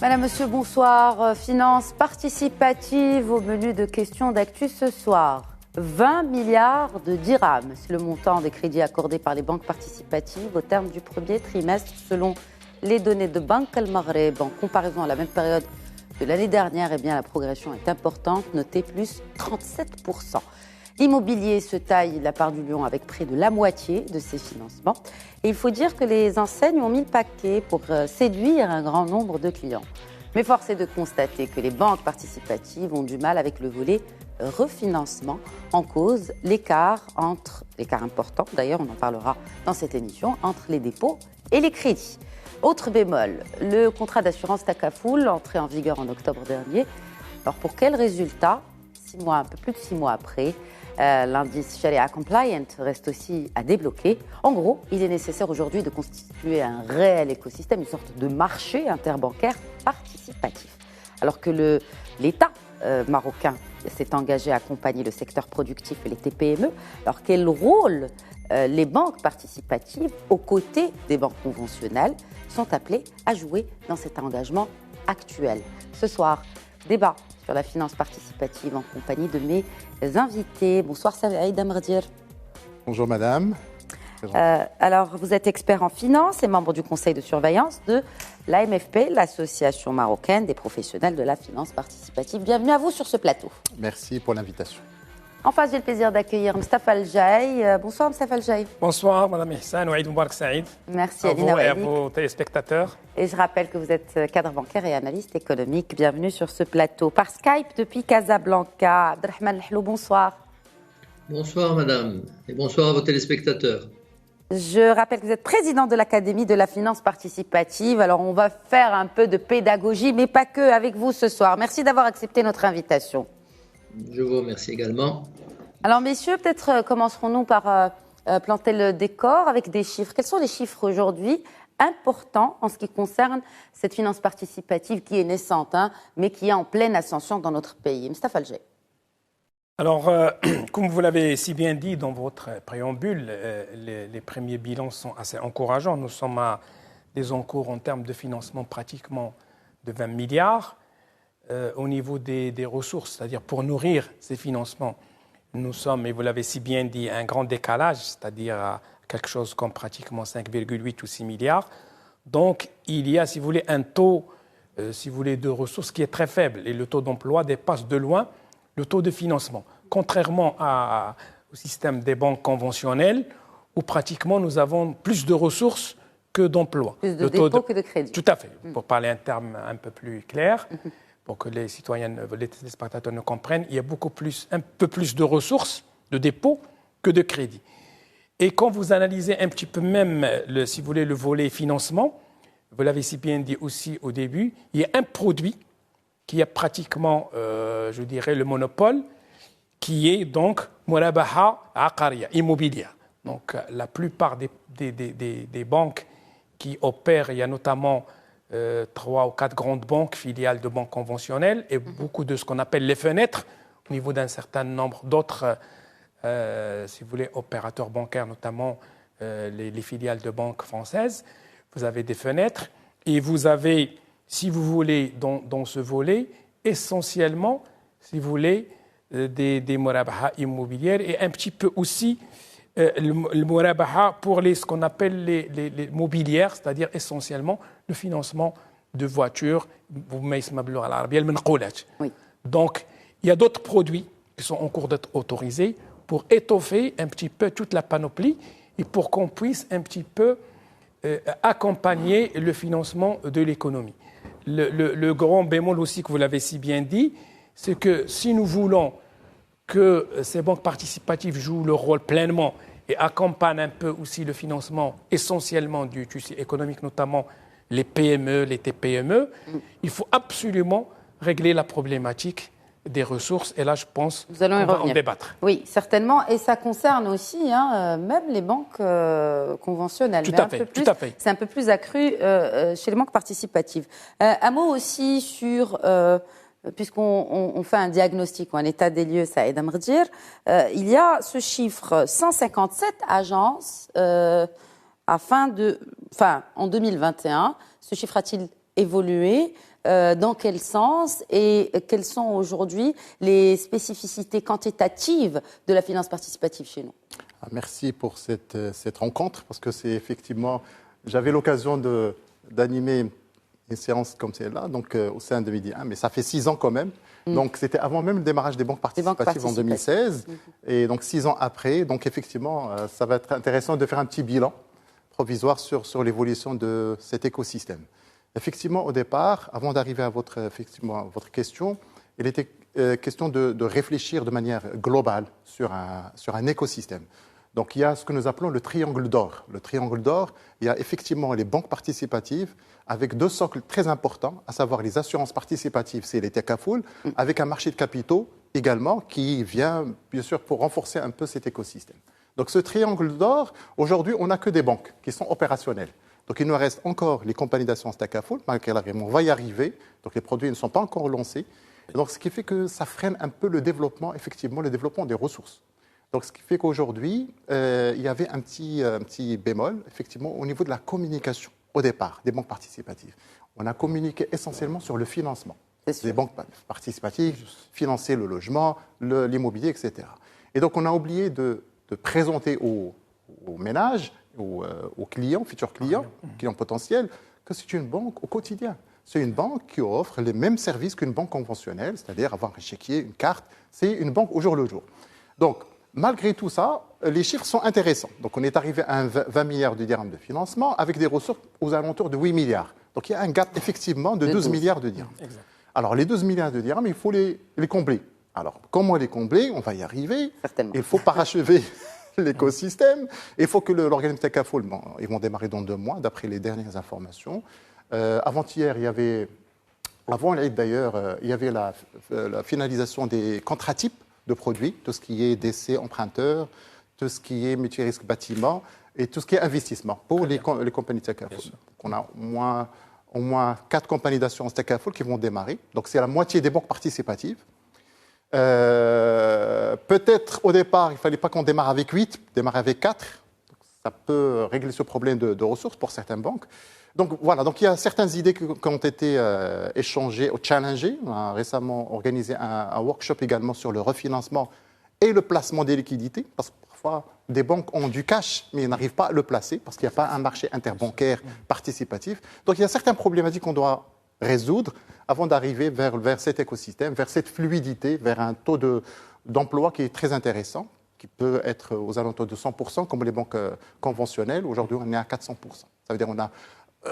Madame, Monsieur, bonsoir. Finances participatives au menu de questions d'actu ce soir. 20 milliards de dirhams, c'est le montant des crédits accordés par les banques participatives au terme du premier trimestre selon les données de Banque Al-Maghreb. En comparaison à la même période de l'année dernière, eh bien, la progression est importante, notée plus 37%. L'immobilier se taille la part du lion avec près de la moitié de ses financements. Et il faut dire que les enseignes ont mis le paquet pour séduire un grand nombre de clients. Mais force est de constater que les banques participatives ont du mal avec le volet refinancement. En cause, l'écart important, d'ailleurs on en parlera dans cette émission, entre les dépôts et les crédits. Autre bémol, le contrat d'assurance Takafoul, entré en vigueur en octobre dernier. Alors pour quel résultat ? Un peu plus de 6 mois après, l'indice Sharia Compliant reste aussi à débloquer. En gros, il est nécessaire aujourd'hui de constituer un réel écosystème, une sorte de marché interbancaire participatif. Alors que l'État marocain s'est engagé à accompagner le secteur productif et les TPME, alors quel rôle les banques participatives, aux côtés des banques conventionnelles, sont appelées à jouer dans cet engagement actuel ? Ce soir, débat sur la finance participative en compagnie de mes invités. Bonsoir Saïd Amerdir. Bonjour madame. Alors vous êtes expert en finance et membre du conseil de surveillance de l'AMFP, l'association marocaine des professionnels de la finance participative. Bienvenue à vous sur ce plateau. Merci pour l'invitation. En face, j'ai le plaisir d'accueillir Mostafa Al-Jaï. Bonsoir Mostafa Al-Jaï. Bonsoir Madame Ihsan, Ouaïd Moubarak Saïd. Merci à Alina vous et à Walik. vos téléspectateurs. Et je rappelle que vous êtes cadre bancaire et analyste économique. Bienvenue sur ce plateau. Par Skype depuis Casablanca, Abdelrahman Hlou, bonsoir. Bonsoir Madame et bonsoir à vos téléspectateurs. Je rappelle que vous êtes président de l'Académie de la finance participative. Alors on va faire un peu de pédagogie, mais pas que, avec vous ce soir. Merci d'avoir accepté notre invitation. Je vous remercie également. Alors messieurs, peut-être commencerons-nous par planter le décor avec des chiffres. Quels sont les chiffres aujourd'hui importants en ce qui concerne cette finance participative qui est naissante, mais qui est en pleine ascension dans notre pays ? Mostafa Al-Jaï. Alors, comme vous l'avez si bien dit dans votre préambule, les premiers bilans sont assez encourageants. Nous sommes à des encours en termes de financement pratiquement de 20 milliards. Au niveau des ressources, c'est-à-dire pour nourrir ces financements, nous sommes, et vous l'avez si bien dit, un grand décalage, c'est-à-dire à quelque chose comme pratiquement 5,8 ou 6 milliards. Donc, il y a, si vous voulez, un taux de ressources qui est très faible. Et le taux d'emploi dépasse de loin le taux de financement. Contrairement au système des banques conventionnelles, où pratiquement nous avons plus de ressources que d'emplois. Plus de dépôts que de crédits. Tout à fait. Pour parler un terme un peu plus clair, pour que les citoyens, les téléspectateurs nous comprennent, il y a un peu plus de ressources, de dépôts, que de crédits. Et quand vous analysez un petit peu même, si vous voulez, le volet financement, vous l'avez si bien dit aussi au début, il y a un produit qui a pratiquement, je dirais, le monopole, qui est donc Murabaha Aqariya, immobilière. Donc la plupart des banques qui opèrent, il y a notamment 3 ou 4 grandes banques, filiales de banques conventionnelles, et beaucoup de ce qu'on appelle les fenêtres, au niveau d'un certain nombre d'autres, si vous voulez, opérateurs bancaires, notamment les filiales de banques françaises. Vous avez des fenêtres, et vous avez, si vous voulez, dans ce volet, essentiellement, si vous voulez, des murabaha immobilières, et un petit peu aussi le murabaha pour ce qu'on appelle les mobilières, c'est-à-dire essentiellement le financement de voitures. Oui. Donc, il y a d'autres produits qui sont en cours d'être autorisés pour étoffer un petit peu toute la panoplie et pour qu'on puisse un petit peu accompagner le financement de l'économie. Le grand bémol aussi que vous l'avez si bien dit, c'est que si nous voulons que ces banques participatives jouent leur rôle pleinement et accompagnent un peu aussi le financement essentiellement du tissu économique, notamment les PME, les TPME, il faut absolument régler la problématique des ressources. Et là, je pense qu'on va en débattre. Oui, certainement. Et ça concerne aussi même les banques conventionnelles. Tout à fait. C'est un peu plus accru chez les banques participatives. Un mot aussi sur... puisqu'on fait un diagnostic ou un état des lieux, Saïd Amerdir, il y a ce chiffre, 157 agences en 2021. Ce chiffre a-t-il évolué ? Dans quel sens et quelles sont aujourd'hui les spécificités quantitatives de la finance participative chez nous? Merci pour cette rencontre, parce que c'est effectivement, j'avais l'occasion d'animer une séance comme celle-là, donc au sein de Midi 1, mais ça fait 6 ans quand même. Donc c'était avant même le démarrage des banques participatives en 2016, et donc 6 ans après. Donc effectivement, ça va être intéressant de faire un petit bilan provisoire sur l'évolution de cet écosystème. Effectivement, au départ, avant d'arriver à votre question, il était question de réfléchir de manière globale sur un écosystème. Donc il y a ce que nous appelons le triangle d'or. Le triangle d'or, il y a effectivement les banques participatives avec 2 socles très importants, à savoir les assurances participatives, c'est les Takafoul, avec un marché de capitaux également qui vient bien sûr pour renforcer un peu cet écosystème. Donc ce triangle d'or, aujourd'hui, on n'a que des banques qui sont opérationnelles. Donc il nous reste encore les compagnies d'assurance Takafoul, malgré l'agrément, on va y arriver. Donc les produits ne sont pas encore lancés. Et donc ce qui fait que ça freine un peu le développement, effectivement, le développement des ressources. Donc, ce qui fait qu'aujourd'hui, il y avait un petit bémol, effectivement, au niveau de la communication, au départ, des banques participatives. On a communiqué essentiellement sur le financement. Les banques participatives financer le logement, l'immobilier, etc. Et donc, on a oublié de présenter aux ménages, aux clients, futurs clients potentiels, que c'est une banque au quotidien. C'est une banque qui offre les mêmes services qu'une banque conventionnelle, c'est-à-dire avoir un chéquier, une carte. C'est une banque au jour le jour. Donc, malgré tout ça, les chiffres sont intéressants. Donc, on est arrivé à 20 milliards de dirhams de financement avec des ressources aux alentours de 8 milliards. Donc, il y a un gap effectivement de 12 milliards de dirhams. Exact. Alors, les 12 milliards de dirhams, il faut les combler. Alors, comment les combler? On va y arriver. Certainement. Il faut parachever l'écosystème. Il faut que l'organisme Takafoul, ils vont démarrer dans 2 mois, d'après les dernières informations. Avant-hier, avant l'Aïd d'ailleurs, il y avait la finalisation des contrats types de produits, tout ce qui est décès emprunteur, tout ce qui est multirisque bâtiment et tout ce qui est investissement pour les compagnies Takafoul. On a au moins 4 compagnies d'assurance Takafoul qui vont démarrer. Donc c'est la moitié des banques participatives. Peut-être au départ, il ne fallait pas qu'on démarre avec 8, démarrer avec 4. Donc, ça peut régler ce problème de ressources pour certaines banques. Donc voilà, donc il y a certaines idées qui ont été échangées, challengées. On a récemment organisé un workshop également sur le refinancement et le placement des liquidités, parce que parfois des banques ont du cash, mais ils n'arrivent pas à le placer, parce qu'il n'y a pas un marché interbancaire participatif. Donc il y a certaines problématiques qu'on doit résoudre avant d'arriver vers cet écosystème, vers cette fluidité, vers un taux d'emploi qui est très intéressant, qui peut être aux alentours de 100%, comme les banques conventionnelles. Aujourd'hui, on est à 400%. Ça veut dire qu'on a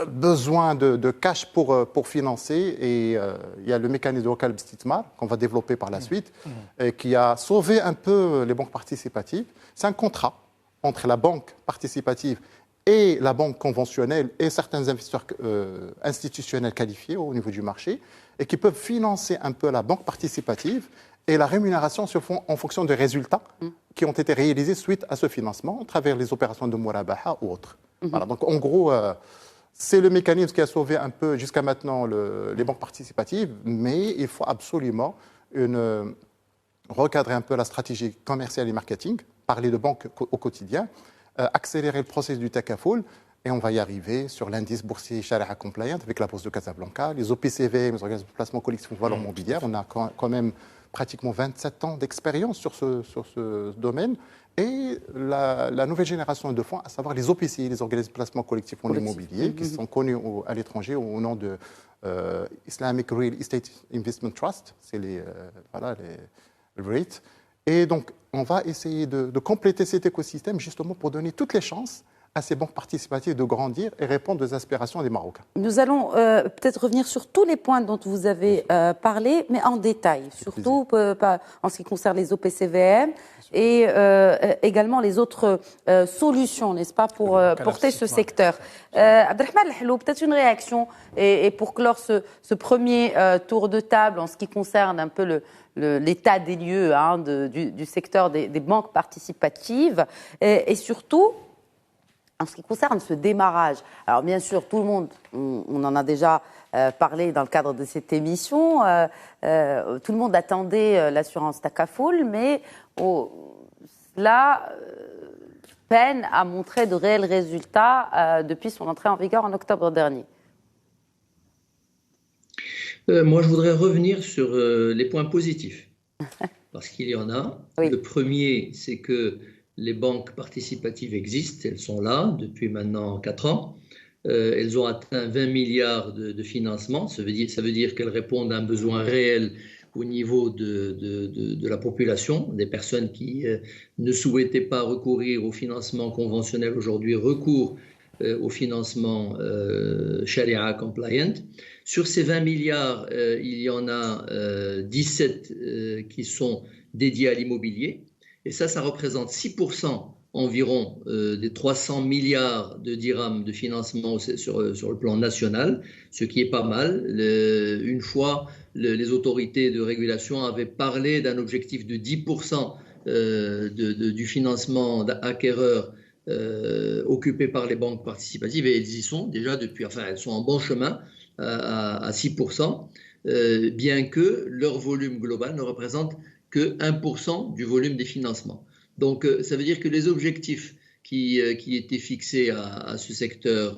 besoin de cash pour financer, et il y a le mécanisme de Wakal Bstitmar qu'on va développer par la suite, qui a sauvé un peu les banques participatives. C'est un contrat entre la banque participative et la banque conventionnelle et certains investisseurs institutionnels qualifiés au niveau du marché, et qui peuvent financer un peu la banque participative, et la rémunération se fait en fonction des résultats qui ont été réalisés suite à ce financement, à travers les opérations de Murabaha ou autres. Voilà, donc en gros, c'est le mécanisme qui a sauvé un peu jusqu'à maintenant les banques participatives, mais il faut absolument recadrer un peu la stratégie commerciale et marketing, parler de banque au quotidien, accélérer le processus du Takafoul, et on va y arriver sur l'indice boursier Sharia Compliant avec la Bourse de Casablanca, les OPCVM, les organismes de placement collectif de valeurs mobilières. On a quand même pratiquement 27 ans d'expérience sur ce domaine. Et la nouvelle génération de fonds, à savoir les OPCI, les organismes de placement collectif en immobilier, qui sont connus à l'étranger au nom de Islamic Real Estate Investment Trust, c'est les REIT. Et donc, on va essayer de compléter cet écosystème justement pour donner toutes les chances à ces banques participatives de grandir et répondre aux aspirations des Marocains. Nous allons peut-être revenir sur tous les points dont vous avez parlé, mais en détail, surtout en ce qui concerne les OPCVM et également les autres solutions, n'est-ce pas, pour porter ce secteur. Abdelrahman El-Helloub, peut-être une réaction, et pour clore ce premier tour de table en ce qui concerne un peu l'état des lieux du secteur des banques participatives, et surtout en ce qui concerne ce démarrage. Alors bien sûr, tout le monde, on en a déjà parlé dans le cadre de cette émission, tout le monde attendait l'assurance Takafoul, mais cela peine à montrer de réels résultats depuis son entrée en vigueur en octobre dernier. Moi, je voudrais revenir sur les points positifs, parce qu'il y en a. Oui. Le premier, c'est que les banques participatives existent, elles sont là depuis maintenant 4 ans. Elles ont atteint 20 milliards de financement, ça veut dire qu'elles répondent à un besoin réel au niveau de la population. Des personnes qui ne souhaitaient pas recourir au financement conventionnel aujourd'hui recourent au financement Sharia compliant. Sur ces 20 milliards, il y en a 17 qui sont dédiés à l'immobilier. Et ça représente 6% environ des 300 milliards de dirhams de financement sur le plan national, ce qui est pas mal. Une fois, les autorités de régulation avaient parlé d'un objectif de 10% du financement d'acquéreurs occupés par les banques participatives, et elles y sont déjà depuis, enfin elles sont en bon chemin à 6%, bien que leur volume global ne représente que 1% du volume des financements. Donc ça veut dire que les objectifs qui étaient fixés à ce secteur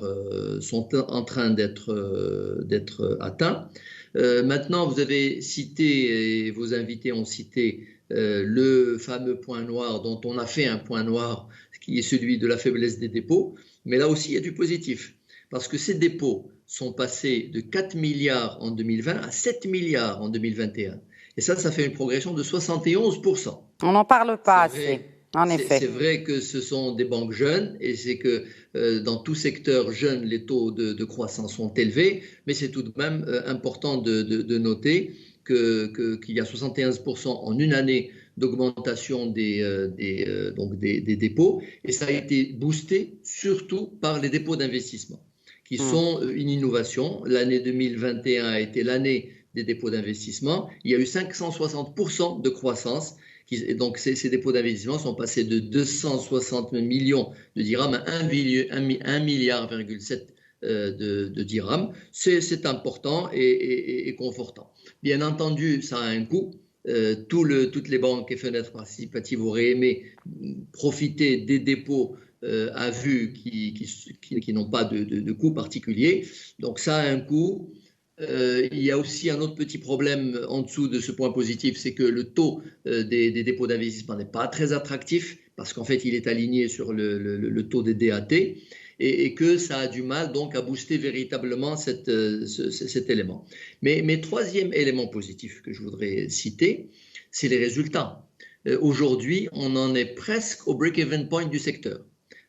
sont en train d'être atteints. Maintenant, vous avez cité, et vos invités ont cité, le fameux point noir dont on a fait un point noir, qui est celui de la faiblesse des dépôts. Mais là aussi, il y a du positif, parce que ces dépôts sont passés de 4 milliards en 2020 à 7 milliards en 2021. Et ça fait une progression de 71%. On n'en parle pas assez, en effet. C'est vrai que ce sont des banques jeunes, et c'est que dans tout secteur jeune, les taux de croissance sont élevés, mais c'est tout de même important de noter qu'il y a 71% en une année d'augmentation des dépôts, et ça a été boosté surtout par les dépôts d'investissement, qui sont une innovation. L'année 2021 a été l'année des dépôts d'investissement. Il y a eu 560% de croissance. Et donc, ces dépôts d'investissement sont passés de 260 millions de dirhams à 1,7 milliard de dirhams. C'est important et confortant. Bien entendu, ça a un coût. Toutes les banques et fenêtres participatives auraient aimé profiter des dépôts à vue qui n'ont pas de coût particulier. Donc, ça a un coût. Il y a aussi un autre petit problème en dessous de ce point positif, c'est que le taux des dépôts d'investissement n'est pas très attractif, parce qu'en fait il est aligné sur le taux des DAT, et que ça a du mal donc à booster véritablement cet élément. Mais troisième élément positif que je voudrais citer, c'est les résultats. Aujourd'hui, on en est presque au break-even point du secteur.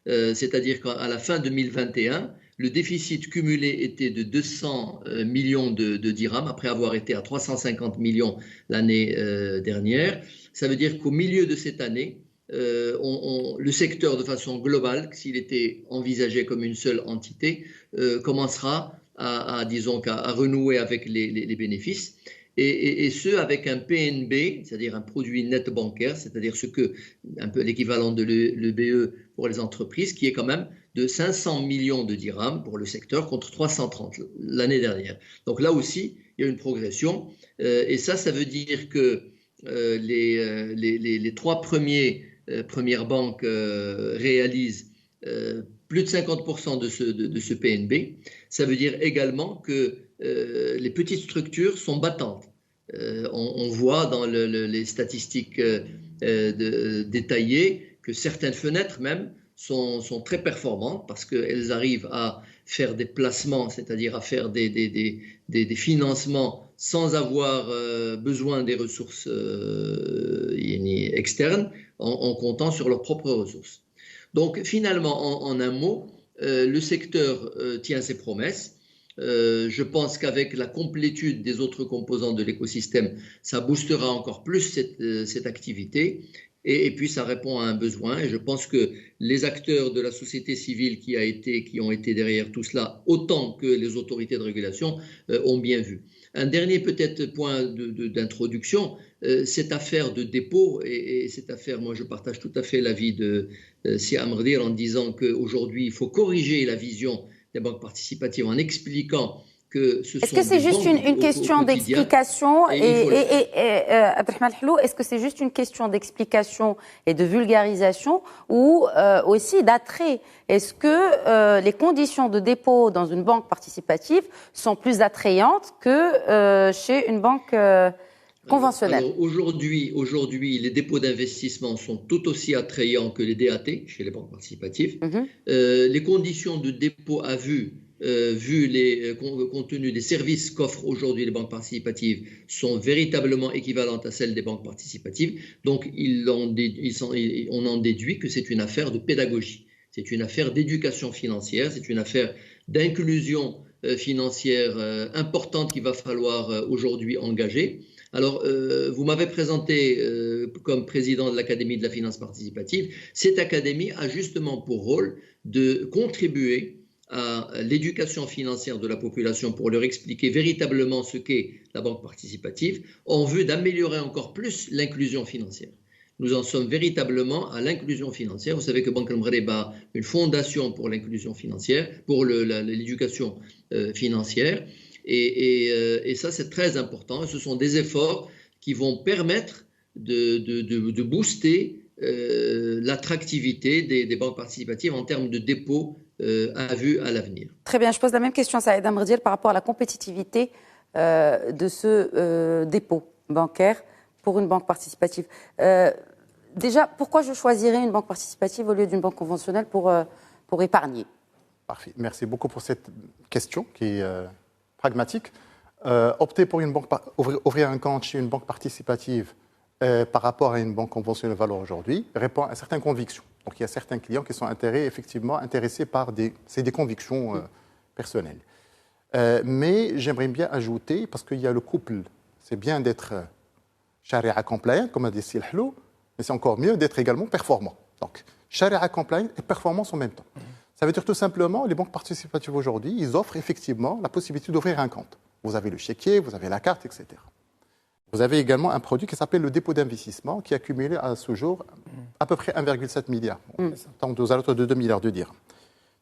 C'est-à-dire qu'à la fin 2021, le déficit cumulé était de 200 millions de dirhams, après avoir été à 350 millions l'année dernière. Ça veut dire qu'au milieu de cette année, le secteur, de façon globale, s'il était envisagé comme une seule entité, commencera à renouer avec les bénéfices. Et ce, avec un PNB, c'est-à-dire un produit net bancaire, c'est-à-dire un peu l'équivalent de l'EBE pour les entreprises, qui est quand même de 500 millions de dirhams pour le secteur contre 330 l'année dernière. Donc là aussi, il y a une progression. Et ça veut dire que les trois premières banques réalisent plus de 50% de ce PNB. Ça veut dire également que les petites structures sont battantes. On voit dans les statistiques détaillées que certaines fenêtres même sont très performantes, parce qu'elles arrivent à faire des placements, c'est-à-dire à faire des financements sans avoir besoin des ressources externes, en comptant sur leurs propres ressources. Donc finalement, en un mot, le secteur tient ses promesses. Je pense qu'avec la complétude des autres composants de l'écosystème, ça boostera encore plus cette activité, et puis ça répond à un besoin. Et je pense que les acteurs de la société civile qui ont été derrière tout cela, autant que les autorités de régulation, ont bien vu. Un dernier peut-être point d'introduction, cette affaire de dépôt, et cette affaire, moi je partage tout à fait l'avis de Siam Rdir en disant qu'aujourd'hui il faut corriger la vision des banques participatives en expliquant que ce sont Est-ce que c'est juste une question d'explication Abdelrahman Hlou, est-ce que c'est juste une question d'explication et de vulgarisation ou aussi d'attrait? Est-ce que les conditions de dépôt dans une banque participative sont plus attrayantes que chez une banque conventionnelle? Alors aujourd'hui, les dépôts d'investissement sont tout aussi attrayants que les DAT chez les banques participatives. Les conditions de dépôt à vue, compte tenu des services qu'offrent aujourd'hui les banques participatives, sont véritablement équivalentes à celles des banques participatives. Donc, on en déduit que c'est une affaire de pédagogie, c'est une affaire d'éducation financière, c'est une affaire d'inclusion financière importante qu'il va falloir aujourd'hui engager. Alors, vous m'avez présenté comme président de l'Académie de la finance participative. Cette académie a justement pour rôle de contribuer à l'éducation financière de la population pour leur expliquer véritablement ce qu'est la banque participative en vue d'améliorer encore plus l'inclusion financière. Nous en sommes véritablement à l'inclusion financière. Vous savez que Banque al-Maghreb a une fondation pour l'inclusion financière, pour l'éducation financière. Et ça, c'est très important. Ce sont des efforts qui vont permettre de booster l'attractivité des banques participatives en termes de dépôts à vue à l'avenir. Très bien. Je pose la même question à Saïd Amrdiel par rapport à la compétitivité de ce dépôt bancaire pour une banque participative. Déjà, pourquoi je choisirais une banque participative au lieu d'une banque conventionnelle pour épargner? Parfait. Merci beaucoup pour cette question qui est pragmatique. Opter pour une banque, ouvrir un compte chez une banque participative par rapport à une banque conventionnelle valeur aujourd'hui répond à certaines convictions. Donc il y a certains clients qui sont intéressés par des convictions personnelles. Mais j'aimerais bien ajouter, parce qu'il y a le couple, c'est bien d'être Sharia compliant, comme a dit Sil Hlou, mais c'est encore mieux d'être également performant. Donc Sharia compliant et performance en même temps. Ça veut dire tout simplement, les banques participatives aujourd'hui, ils offrent effectivement la possibilité d'ouvrir un compte. Vous avez le chéquier, vous avez la carte, etc. Vous avez également un produit qui s'appelle le dépôt d'investissement, qui a cumulé à ce jour à peu près 1,7 milliard, donc aux alentours de 2 milliards de dirhams.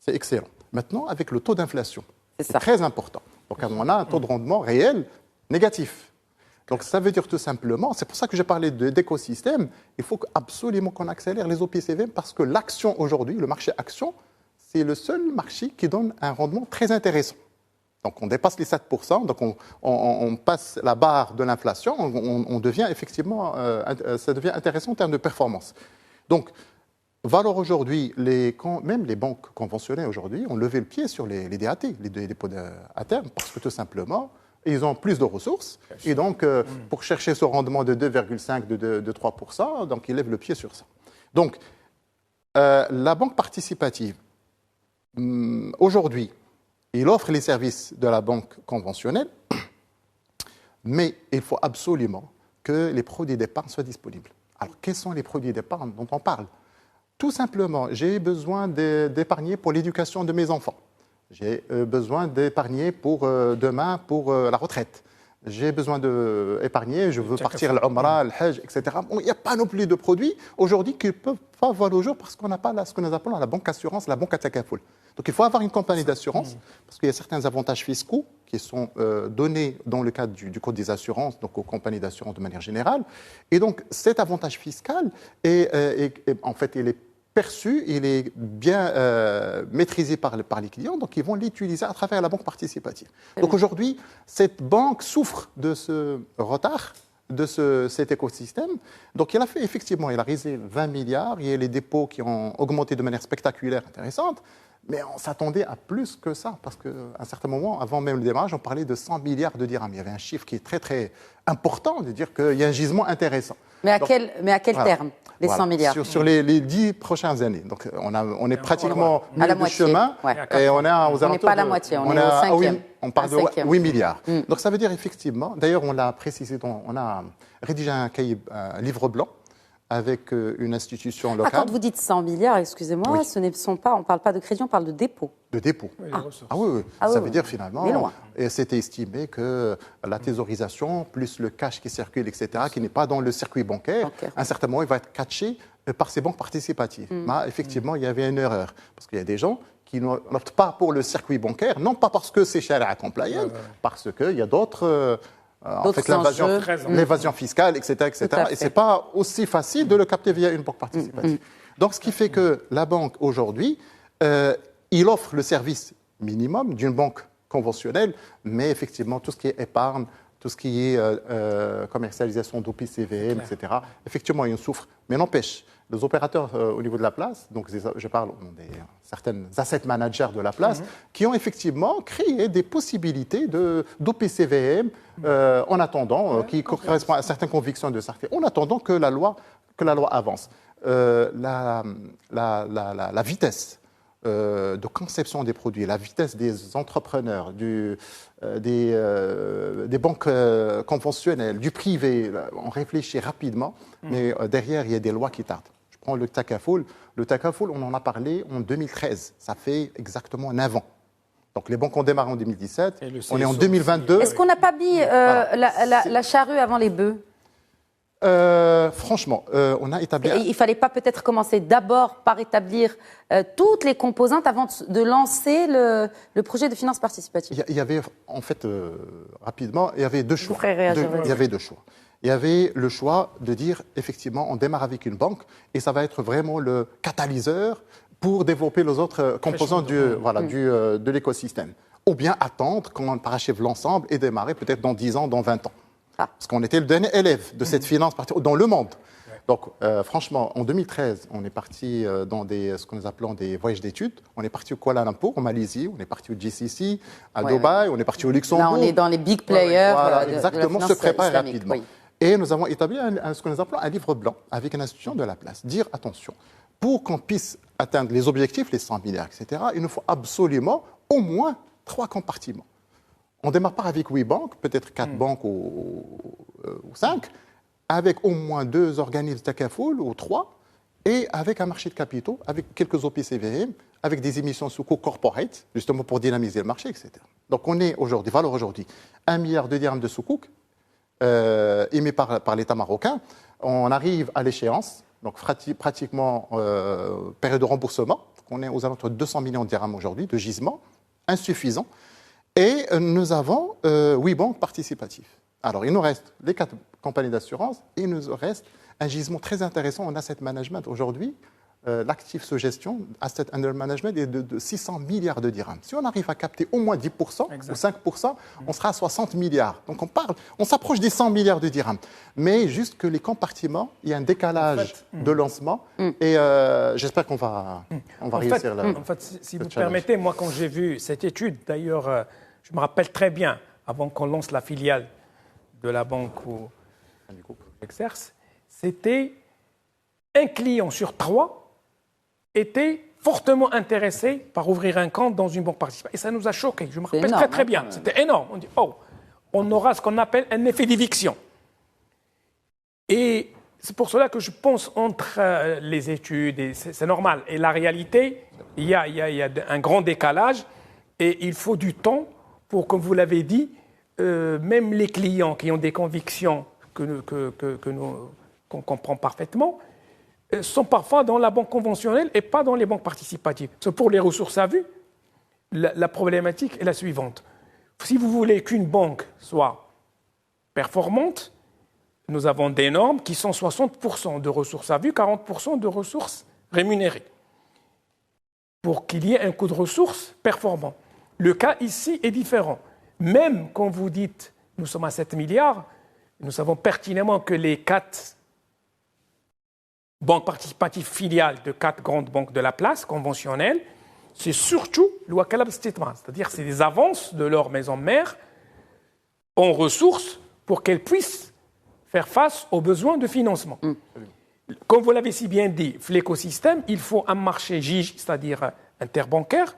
C'est excellent. Maintenant, avec le taux d'inflation, c'est très important. Donc on a un taux de rendement réel négatif. Donc ça veut dire tout simplement, c'est pour ça que j'ai parlé d'écosystème, il faut absolument qu'on accélère les OPCVM parce que l'action aujourd'hui, le marché action, c'est le seul marché qui donne un rendement très intéressant. Donc on dépasse les 7%, donc on passe la barre de l'inflation, on devient effectivement, ça devient intéressant en termes de performance. Donc, valeur aujourd'hui, même les banques conventionnelles aujourd'hui ont levé le pied sur les DAT, les dépôts à terme, parce que tout simplement, ils ont plus de ressources. Et donc, pour chercher ce rendement de 2,5, de 3%, donc ils lèvent le pied sur ça. Donc, la banque participative, aujourd'hui, il offre les services de la banque conventionnelle, mais il faut absolument que les produits d'épargne soient disponibles. Alors, quels sont les produits d'épargne dont on parle? Tout simplement, j'ai besoin d'épargner pour l'éducation de mes enfants. J'ai besoin d'épargner pour demain, pour la retraite. J'ai besoin d'épargner, je veux partir à l'Umrah, le Hajj, etc. Bon, il n'y a pas non plus de produits aujourd'hui qui ne peuvent pas voir le jour parce qu'on n'a pas ce que nous appelons la banque assurance, la banque à takaful. Donc il faut avoir une compagnie d'assurance parce qu'il y a certains avantages fiscaux qui sont donnés dans le cadre du Code des assurances, donc aux compagnies d'assurance de manière générale. Et donc cet avantage fiscal, en fait, il est perçu, il est bien maîtrisé par les clients, donc ils vont l'utiliser à travers la banque participative. Donc aujourd'hui, cette banque souffre de ce retard, de cet écosystème. Donc il a fait effectivement, il a raisé 20 milliards, il y a les dépôts qui ont augmenté de manière spectaculaire, intéressante, mais on s'attendait à plus que ça, parce qu'à un certain moment, avant même le démarrage, on parlait de 100 milliards de dirhams. Il y avait un chiffre qui est très très important, de dire qu'il y a un gisement intéressant. Mais à quel terme, les 100 milliards sur les 10 prochaines années. Donc on est pratiquement à la de moitié, chemin, et on est aux alentours. On n'est pas à la moitié, on est au cinquième. On parle de 8 milliards. Donc ça veut dire effectivement, d'ailleurs on l'a précisé, on a rédigé un livre blanc avec une institution locale. Quand vous dites 100 milliards, excusez-moi, ce ne sont pas, on ne parle pas de crédit, on parle de dépôt. De dépôt. Oui. Ça veut dire finalement, et c'était estimé que la thésaurisation, plus le cash qui circule, etc., qui n'est pas dans le circuit bancaire, à un certain moment, il va être catché par ces banques participatives. Effectivement, il y avait une erreur. Parce qu'il y a des gens qui n'optent pas pour le circuit bancaire, non pas parce que c'est Sharia compliant, parce qu'il y a d'autres... en fait, l'évasion fiscale, etc. Et ce n'est pas aussi facile de le capter via une banque participative. Donc, ce qui fait que la banque, aujourd'hui, il offre le service minimum d'une banque conventionnelle, mais effectivement, tout ce qui est épargne, tout ce qui est commercialisation d'OPCVM, etc., effectivement, il en souffre. Mais n'empêche, les opérateurs au niveau de la place, donc je parle des certaines asset managers de la place, qui ont effectivement créé des possibilités d'OPCVM en attendant, qui correspondent à certaines convictions de certains, en attendant que la loi avance. La vitesse de conception des produits, la vitesse des entrepreneurs, des banques conventionnelles, du privé, on réfléchit rapidement, mais derrière, il y a des lois qui tardent. Je prends le Takafoul. Le Takafoul, on en a parlé en 2013. Ça fait exactement 9 ans. Donc les banques ont démarré en 2017. On est en 2022. Est-ce qu'on n'a pas mis la charrue avant les bœufs ? Franchement, on a établi... Il ne fallait pas peut-être commencer d'abord par établir toutes les composantes avant de lancer le projet de finance participative. Il y avait, en fait, rapidement, il y avait deux choix. Il y avait deux choix. Il y avait le choix de dire, effectivement, on démarre avec une banque et ça va être vraiment le catalyseur pour développer les autres composants de l'écosystème. Ou bien attendre qu'on parachève l'ensemble et démarrer peut-être dans 10 ans, dans 20 ans. Parce qu'on était le dernier élève de cette finance dans le monde. Donc, franchement, en 2013, on est parti dans ce que nous appelons des voyages d'études. On est parti au Kuala Lumpur, en Malaisie, on est parti au GCC, à Dubaï, on est parti au Luxembourg. Là, on est dans les big players. Exactement, de la se préparer rapidement. Oui. Et nous avons établi ce que nous appelons un livre blanc avec une institution de la place. Dire, attention, pour qu'on puisse atteindre les objectifs, les 100 milliards, etc., il nous faut absolument au moins 3 compartiments. On ne démarre pas avec 8 banques, peut-être 4 banques ou 5, avec au moins 2 organismes Takafoul ou 3, et avec un marché de capitaux, avec quelques OPCVM, avec des émissions sous corporate, justement pour dynamiser le marché, etc. Donc on est aujourd'hui, valeur aujourd'hui, 1 milliard de dirhams de soukouk émis par l'État marocain. On arrive à l'échéance, donc pratiquement période de remboursement. Donc on est aux alentours de 200 millions de dirhams aujourd'hui, de gisements, insuffisant. Et nous avons 8 banques participatives. Alors, il nous reste les 4 compagnies d'assurance et il nous reste un gisement très intéressant en asset management. Aujourd'hui, l'actif sous gestion, asset under management, est de 600 milliards de dirhams. Si on arrive à capter au moins 10% ou 5%, on sera à 60 milliards. Donc, on s'approche des 100 milliards de dirhams. Mais juste que les compartiments, il y a un décalage de lancement et j'espère qu'on va réussir là. En fait, si vous permettez, moi, quand j'ai vu cette étude, d'ailleurs, je me rappelle très bien, avant qu'on lance la filiale de la banque où j'exerce, c'était un client sur 3 était fortement intéressé par ouvrir un compte dans une banque participative. Et ça nous a choqués. Je me rappelle énorme, très bien. C'était énorme. On dit, on aura ce qu'on appelle un effet d'éviction. Et c'est pour cela que je pense entre les études, et c'est normal, et la réalité, il y a un grand décalage et il faut du temps pour, comme vous l'avez dit, même les clients qui ont des convictions qu'on comprend parfaitement, sont parfois dans la banque conventionnelle et pas dans les banques participatives. Pour les ressources à vue, la problématique est la suivante. Si vous voulez qu'une banque soit performante, nous avons des normes qui sont 60% de ressources à vue, 40% de ressources rémunérées, pour qu'il y ait un coût de ressources performant. Le cas ici est différent. Même quand vous dites nous sommes à 7 milliards, nous savons pertinemment que les 4 banques participatives filiales de 4 grandes banques de la place conventionnelles, c'est surtout le Wakalab Statement, c'est-à-dire c'est des avances de leur maison mère en ressources pour qu'elles puissent faire face aux besoins de financement. Comme vous l'avez si bien dit, l'écosystème, il faut un marché GIG, c'est-à-dire interbancaire,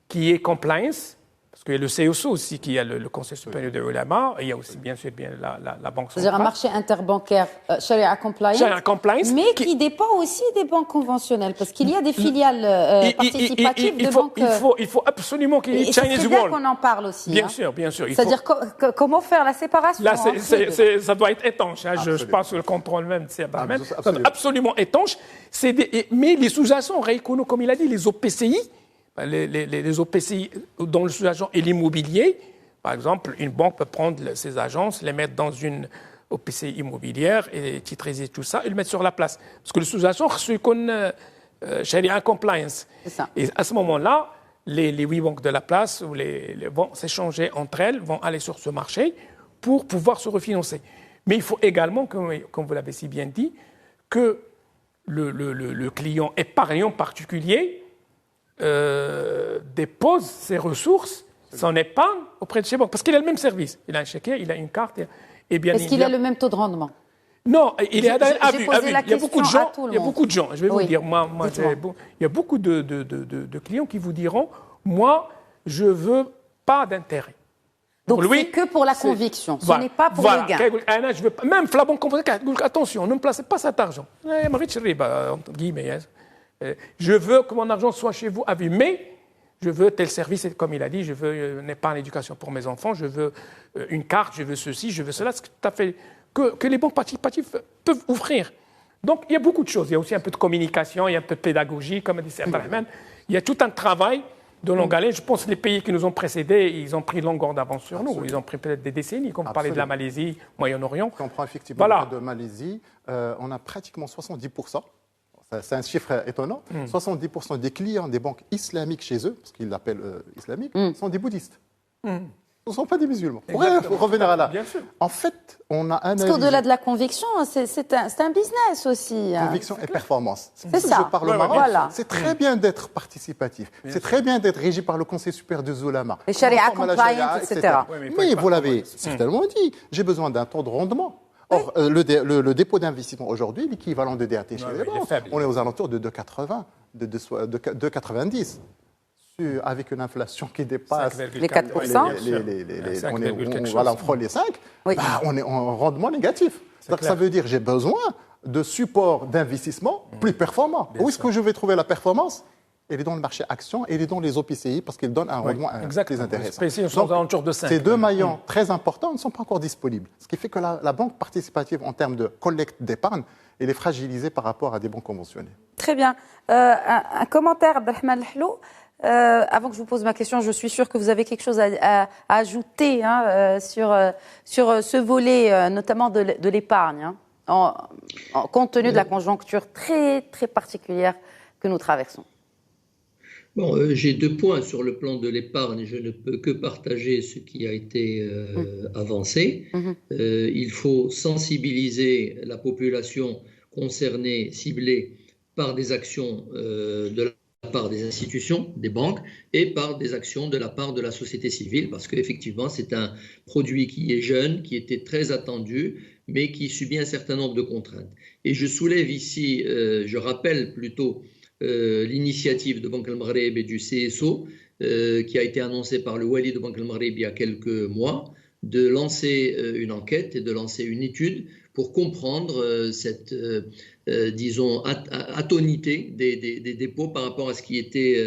qui est compliance, parce qu'il y a le CESO aussi, qui a le Conseil supérieur de l'ulama, et il y a aussi bien sûr la Banque centrale. C'est-à-dire un marché interbancaire Sharia compliance, mais qui dépend aussi des banques conventionnelles, parce qu'il y a des filiales participatives de banques... Il faut absolument qu'il y ait Chinese Wall. C'est bien qu'on en parle aussi. Bien sûr, bien sûr. C'est-à-dire comment faire la séparation. Là, ça doit être étanche. Je passe sur le contrôle même de CBAMEN. Absolument étanche. Mais les sous-jacents, comme il a dit, les OPCI, les OPCI dont le sous-jacent est l'immobilier. Par exemple, une banque peut prendre ses agences, les mettre dans une OPCI immobilière et titriser tout ça et le mettre sur la place. Parce que le sous-jacent, c'est qu'on Sharia compliance. C'est ça. Et à ce moment-là, les 8 banques de la place vont s'échanger entre elles, vont aller sur ce marché pour pouvoir se refinancer. Mais il faut également, comme vous l'avez si bien dit, que le client épargnant particulier dépose ses ressources, son épargne auprès de ses banques. Parce qu'il a le même service. Il a un chéquier, il a une carte. Et bien, est-ce qu'il a le même taux de rendement? Non, il est à vue. Il y a beaucoup de gens, je vais vous dire, il y a beaucoup de clients qui vous diront, moi, je ne veux pas d'intérêt. Donc c'est que pour la conviction, ce n'est pas pour le gain. Je veux pas, même la banque conventionnelle, attention, ne me placez pas cet argent. Je veux que mon argent soit chez vous à vie, mais je veux tel service, comme il a dit, je veux une épargne d'éducation pour mes enfants, je veux une carte, je veux ceci, je veux cela. C'est tout à fait que les banques participatives peuvent offrir. Donc il y a beaucoup de choses. Il y a aussi un peu de communication, il y a un peu de pédagogie, comme a dit Abdelrahman. Il y a tout un travail de longue haleine. Je pense que les pays qui nous ont précédés, ils ont pris longueur d'avance sur nous. Ils ont pris peut-être des décennies, comme vous parlez de la Malaisie, Moyen-Orient. Quand on prend effectivement le cas de Malaisie, on a pratiquement 70%. C'est un chiffre étonnant. 70% des clients des banques islamiques chez eux, parce qu'ils l'appellent islamiques, sont des bouddhistes. Ce ne sont pas des musulmans. Pour revenir à là. Bien sûr. En fait, on a analysé... Parce qu'au-delà de la conviction, c'est un business aussi. Conviction et performance. C'est ça. Je parle au Maroc. Voilà. C'est très bien d'être participatif. C'est très bien d'être régi par le Conseil supérieur des ulama. Les sharia compliance, etc. Mais vous l'avez certainement dit, j'ai besoin d'un taux de rendement. Or, le dépôt d'investissement aujourd'hui, l'équivalent de DAT chez les banques, on est aux alentours de 2,80, de 2,90. Avec une inflation qui dépasse les 4%, on frôle les 5, on est en rendement négatif. Donc ça veut dire que j'ai besoin de support d'investissement plus performant. Où est-ce que je vais trouver la performance? Elle est dans le marché action et elle est dans les OPCI parce qu'elle donne un rendement très intéressant. Donc, ces deux maillons très importants ne sont pas encore disponibles. Ce qui fait que la banque participative, en termes de collecte d'épargne, elle est fragilisée par rapport à des banques conventionnelles. Très bien. Un commentaire, Abdelrahman Lhlou. Avant que je vous pose ma question, je suis sûre que vous avez quelque chose à ajouter sur ce volet, notamment de l'épargne, compte tenu de la conjoncture très, très particulière que nous traversons. Bon, j'ai 2 points sur le plan de l'épargne. Je ne peux que partager ce qui a été avancé. Il faut sensibiliser la population concernée, ciblée par des actions de la part des institutions, des banques, et par des actions de la part de la société civile, parce qu'effectivement, c'est un produit qui est jeune, qui était très attendu, mais qui subit un certain nombre de contraintes. Et je soulève ici, je rappelle plutôt, l'initiative de Banque al-Maghreb et du CSO, qui a été annoncée par le Wali de Banque al-Maghreb il y a quelques mois, de lancer une enquête et de lancer une étude pour comprendre cette, disons, atonité des dépôts par rapport à ce qui était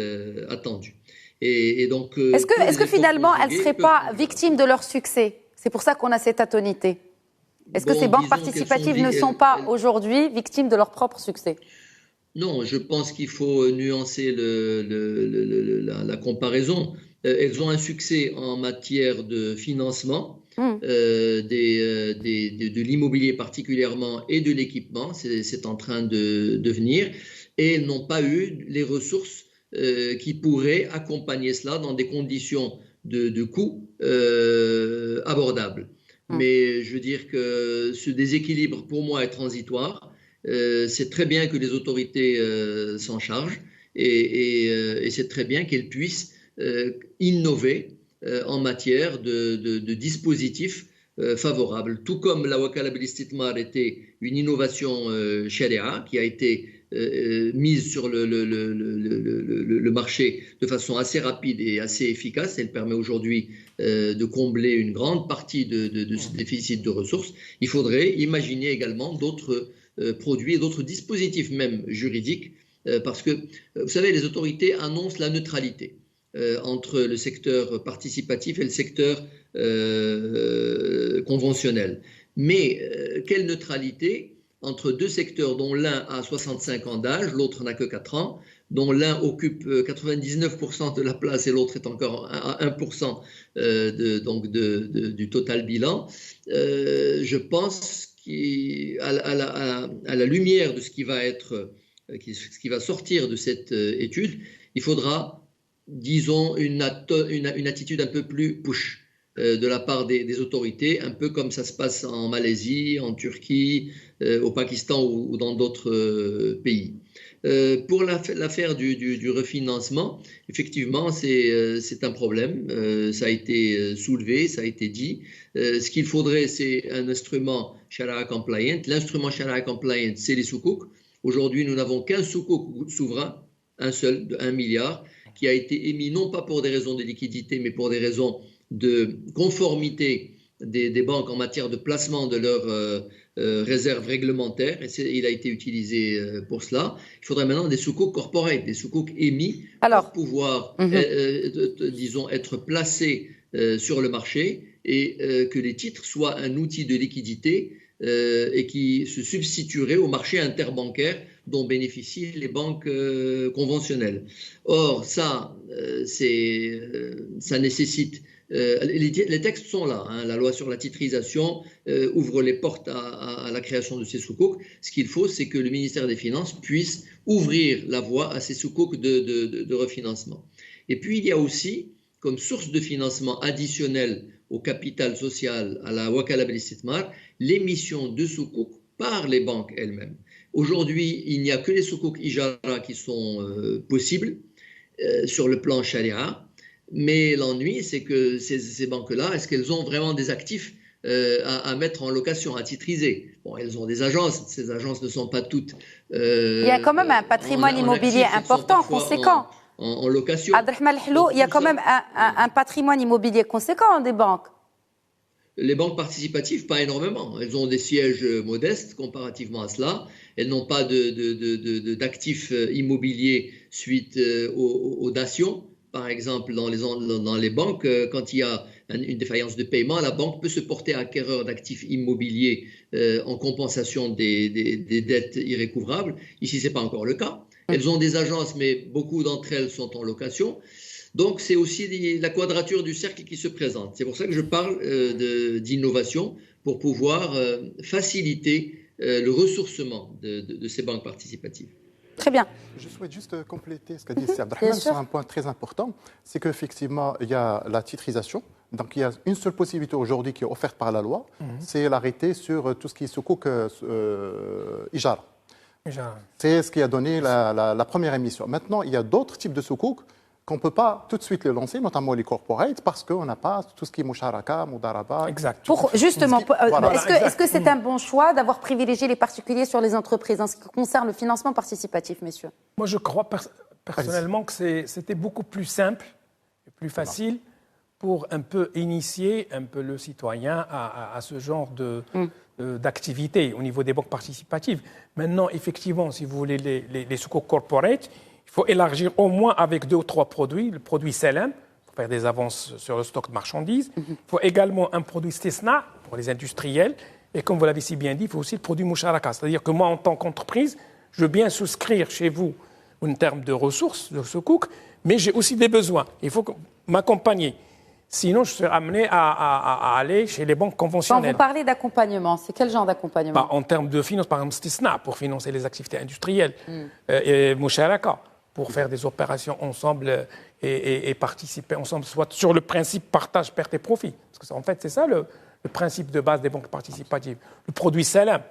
attendu. Et donc, est-ce que finalement, elles ne seraient pas victimes de leur succès? C'est pour ça qu'on a cette atonité. Est-ce que ces banques participatives ne sont pas aujourd'hui victimes de leur propre succès? Non, je pense qu'il faut nuancer la comparaison. Elles ont un succès en matière de financement, de l'immobilier particulièrement et de l'équipement. C'est en train de venir. Et elles n'ont pas eu les ressources qui pourraient accompagner cela dans des conditions de coûts abordables. Mais je veux dire que ce déséquilibre, pour moi, est transitoire. C'est très bien que les autorités s'en chargent et c'est très bien qu'elles puissent innover en matière de dispositifs favorables. Tout comme la Wakala bil Istithmar était une innovation sharia qui a été mise sur le marché de façon assez rapide et assez efficace. Elle permet aujourd'hui de combler une grande partie de ce déficit de ressources. Il faudrait imaginer également d'autres produits et d'autres dispositifs même juridiques, parce que, vous savez, les autorités annoncent la neutralité entre le secteur participatif et le secteur conventionnel. Mais quelle neutralité entre deux secteurs dont l'un a 65 ans d'âge, l'autre n'a que 4 ans, dont l'un occupe 99% de la place et l'autre est encore à 1% du total bilan. Je pense qu'à la lumière de ce qui va sortir de cette étude, il faudra, disons, une attitude un peu plus push de la part des autorités, un peu comme ça se passe en Malaisie, en Turquie, au Pakistan ou dans d'autres pays. Pour l'affaire du refinancement, effectivement, c'est un problème. Ça a été soulevé, ça a été dit. Ce qu'il faudrait, c'est un instrument Sharia compliant. L'instrument Sharia compliant, c'est les soukouk. Aujourd'hui, nous n'avons qu'un soukouk souverain, un seul, de 1 milliard, qui a été émis non pas pour des raisons de liquidité, mais pour des raisons de conformité des banques en matière de placement de leurs réserves réglementaires. Et il a été utilisé pour cela. Il faudrait maintenant des soukouk corporate, des soukouk émis pour pouvoir, disons, être placés sur le marché et que les titres soient un outil de liquidité et qui se substituerait au marché interbancaire dont bénéficient les banques conventionnelles. Or, ça nécessite... les textes sont là. La loi sur la titrisation ouvre les portes à la création de ces soukouk. Ce qu'il faut, c'est que le ministère des Finances puisse ouvrir la voie à ces soukouk de refinancement. Et puis, il y a aussi, comme source de financement additionnel au capital social, à la Wakala Bil Istithmar, l'émission de soukouk par les banques elles-mêmes. Aujourd'hui, il n'y a que les soukouk ijara qui sont possibles sur le plan sharia. Mais l'ennui, c'est que ces banques-là, est-ce qu'elles ont vraiment des actifs à mettre en location, à titriser? Bon, elles ont des agences. Ces agences ne sont pas toutes... il y a quand même un patrimoine immobilier important, conséquent. En location. Abdelrahman Hello, il y a quand même un patrimoine immobilier conséquent des banques. Les banques participatives, pas énormément. Elles ont des sièges modestes comparativement à cela. Elles n'ont pas d'actifs immobiliers suite aux dations. Par exemple, dans les banques, quand il y a une défaillance de paiement, la banque peut se porter acquéreur d'actifs immobiliers en compensation des dettes irrécouvrables. Ici, ce n'est pas encore le cas. Elles ont des agences, mais beaucoup d'entre elles sont en location. Donc, c'est aussi la quadrature du cercle qui se présente. C'est pour ça que je parle d'innovation pour pouvoir faciliter le ressourcement de ces banques participatives. Très bien. Je souhaite juste compléter ce qu'a dit Abdelrahman sur un point très important, c'est qu'effectivement, il y a la titrisation. Donc, il y a une seule possibilité aujourd'hui qui est offerte par la loi, c'est l'arrêté sur tout ce qui est soukouk ijara. C'est ce qui a donné la première émission. Maintenant, il y a d'autres types de soukouk qu'on ne peut pas tout de suite les lancer, notamment les corporates, parce qu'on n'a pas tout ce qui est moucharaka, moudaraba. Exact. Est-ce que c'est un bon choix d'avoir privilégié les particuliers sur les entreprises en ce qui concerne le financement participatif, messieurs? Moi, je crois personnellement que c'était beaucoup plus simple et plus facile pour un peu initier un peu le citoyen à ce genre d'activité au niveau des banques participatives. Maintenant, effectivement, si vous voulez les soukouk corporate, il faut élargir au moins avec 2 ou 3 produits. Le produit Selem, pour faire des avances sur le stock de marchandises. Il faut également un produit Stisna pour les industriels. Et comme vous l'avez si bien dit, il faut aussi le produit Moucharaka. C'est-à-dire que moi, en tant qu'entreprise, je veux bien souscrire chez vous en termes de ressources, de soukouk, mais j'ai aussi des besoins. Il faut m'accompagner. Sinon, je serai amené à aller chez les banques conventionnelles. Quand vous parlez d'accompagnement, c'est quel genre d'accompagnement? En termes de finance, par exemple, Stisna, pour financer les activités industrielles, et Moucharaka, pour faire des opérations ensemble et participer ensemble, soit sur le principe partage, perte et profit. Parce que en fait, c'est ça le principe de base des banques participatives. Le produit Salam,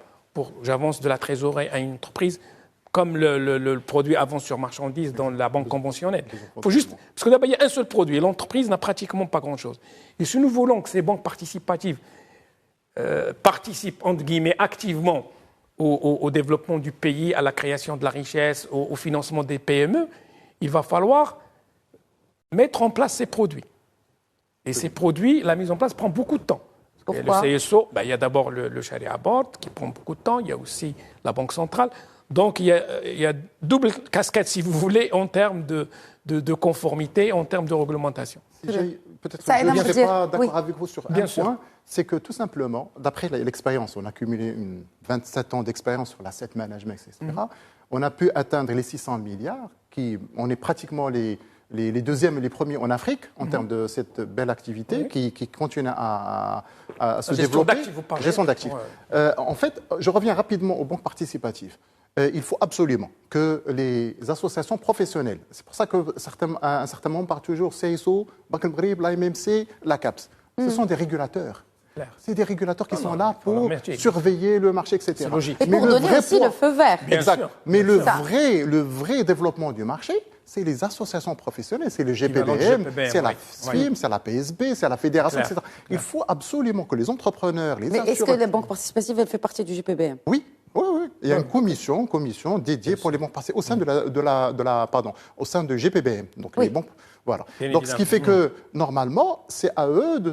j'avance de la trésorerie à une entreprise, comme le produit avance sur marchandises dans la banque conventionnelle. Faut juste, parce que d'abord, il y a un seul produit et l'entreprise n'a pratiquement pas grand-chose. Et si nous voulons que ces banques participatives participent, entre guillemets, activement au développement du pays, à la création de la richesse, au financement des PME, il va falloir mettre en place ces produits. Et ces produits, la mise en place prend beaucoup de temps. Et le CSO, il y a d'abord le Sharia Board qui prend beaucoup de temps, il y a aussi la Banque centrale. Donc il y a double casquette, si vous voulez, en termes de conformité, en termes de réglementation. peut-être Ça que je aide à ne me serai dire, pas d'accord oui. avec vous sur Bien un sûr. point, c'est que tout simplement, d'après l'expérience, on a cumulé 27 ans d'expérience sur l'asset management, etc. On a pu atteindre les 600 milliards, on est pratiquement les deuxièmes et les premiers en Afrique en termes de cette belle activité qui continue à se développer. Gestion d'actifs. En fait, je reviens rapidement aux banques participatives. Il faut absolument que les associations professionnelles, c'est pour ça qu'à un certain moment, on parle toujours CSO, Banque Maghreb, l'AMMC, la CAPS. Ce sont des régulateurs. C'est des régulateurs qui sont là pour surveiller le marché, etc. C'est logique. Et pour donner aussi le feu vert. Exact. sûr. Mais le vrai développement du marché, c'est les associations professionnelles, c'est le GPBM, c'est la SFIM, c'est la PSB, c'est la fédération, etc. Il faut absolument que les entrepreneurs, les Mais est-ce que les banques participatives, elles font partie du GPBM? Oui. Il y a une commission dédiée pour les banques participatives au sein au sein de GPBM. Donc les banques, voilà. Donc ce qui fait que normalement, c'est à eux de